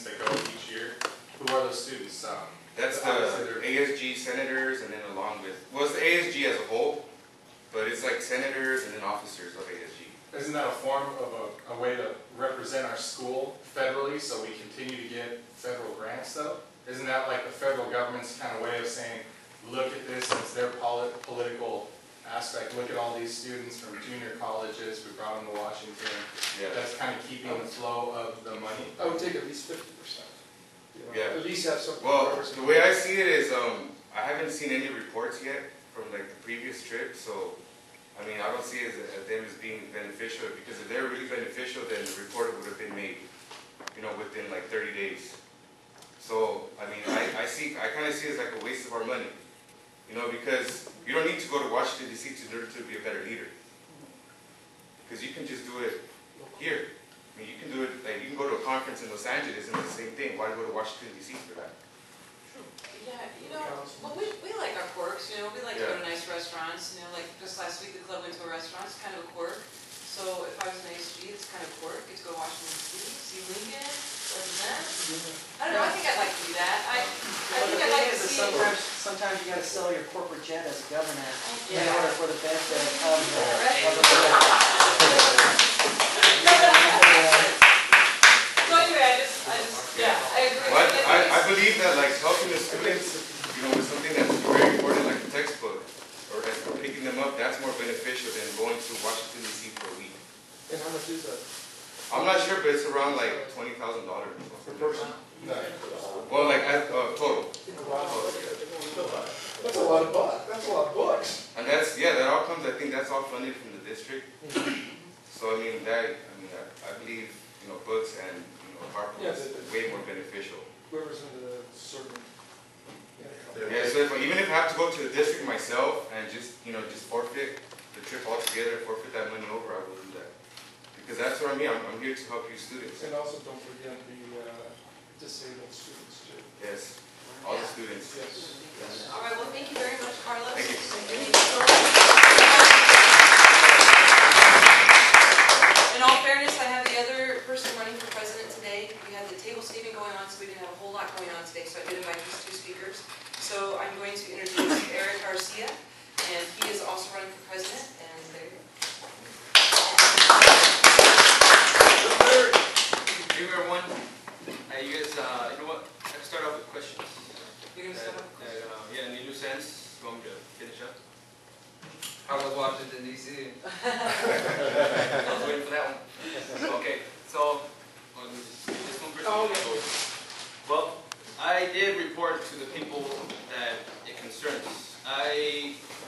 students that go each year. Who are those students? That's the ASG senators, and then along with, well, it's the ASG as a whole, but it's like senators and then officers of ASG. Isn't that a form of a way to represent our school federally, so we continue to get federal grants though? Isn't that like the federal government's kind of way of saying, look at this, it's their political aspect, look at all these students from junior colleges, we brought them to Washington. Yeah. That's kind of keeping the flow of the money. I would take at least 50%. Yeah. At least have something. Well, the way I see it is, I haven't seen any reports yet from like the previous trip, so I mean, I don't see it as them as being beneficial, because if they're really beneficial, then the report would have been made, you know, within like 30 days. So, I mean, I kind of see it as like a waste of our money, you know, because you don't need to go to Washington, D.C. to be a better leader. Because you can just do it here. I mean, you can do it, like, you can go to a conference in Los Angeles and it's the same thing. Why go to Washington, D.C. for that? Yeah, you know, well, we like our quirks, you know, we like to go to nice restaurants, you know, like just last week the club went to a restaurant, it's kind of a quirk. So if I was an ASG, it's kind of a quirk, get to go to Washington D.C., see Lincoln, represent. I don't know, I think I'd like to do that. I think I'd like to see sometimes you got to sell your corporate jet as a governor in Yeah. order for the benefit of the So anyway, yeah, I agree. Well, I believe that like helping the students, you know, is something that's very important, like the textbook, or picking them up, that's more beneficial than going to Washington, D.C. for a week. And how much is that? I'm not sure, but it's around like $20,000 Per person? Well, like total. That's a lot of bucks. That's a lot of books. And that's, yeah, that all comes, I think that's all funded from the district. So I mean, I believe, you know, books and, you know, hard books is way more beneficial. Whoever's in the certain. Yeah, so even if I have to go to the district myself and just, you know, just forfeit the trip altogether, forfeit that money over, I will do that. Because that's what I mean, I'm here to help you students. And also don't forget the disabled students too. Yes, all the students. Yes. All right, well, thank you very much, Carlos. Thank you. In all fairness, I have the other person running for president today. We had the table sweeping going on, so we didn't have a whole lot going on today, so I did invite these two speakers. So I'm going to introduce Eric Garcia, and he is also running for president, and there you go. Hey everyone. Hey, you guys, you know what? Let's start off with questions. You're going to start off with questions? Yeah, any loose ends? You want me to finish up? How was Washington, D.C.? I was waiting for that one. Okay, so, this one first? Oh, okay. Well, I did report to the people that it concerns.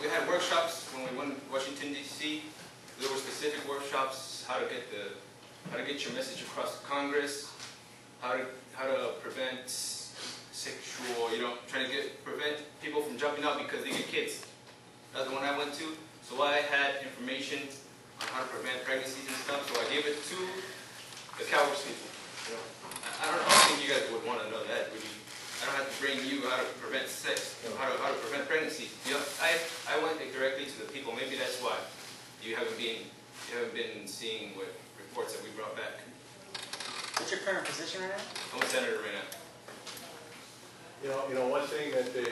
We had workshops when we went to Washington, D.C. There were specific workshops, how to get your message across to Congress, how to prevent sexual, you know, trying to prevent people from jumping out because they get kids. That's the one I went to. So I had information on how to prevent pregnancies and stuff. So I gave it to the Calvary people. You know, I don't think you guys would want to know that, would you? I don't have to bring you how to prevent sex, you know, how to prevent pregnancy. You know, I went directly to the people. Maybe that's why you haven't been seeing what reports that we brought back. What's your current position right now? I'm a senator right now. You know, one thing that the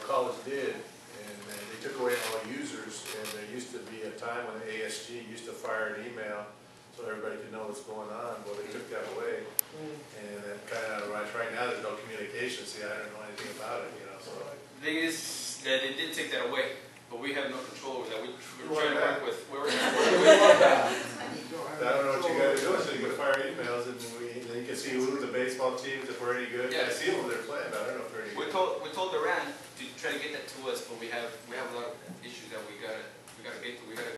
college did, and they took away all users, and there used to be a time when the ASG used to fire an email so everybody could know what's going on. Well, they took that away, and that kind of, right now there's no communication. See, I don't know anything about it, you know. So The thing is that they did take that away, but we have no control over that. We're trying to work with. I don't know what you got to do, so you can fire emails, and then you can see who the baseball teams, if we're any good. Yeah. I see them when they're playing, but I don't know if they're any good. We told Iran to try to get that to us, but we have a lot of issues that we gotta get to. We gotta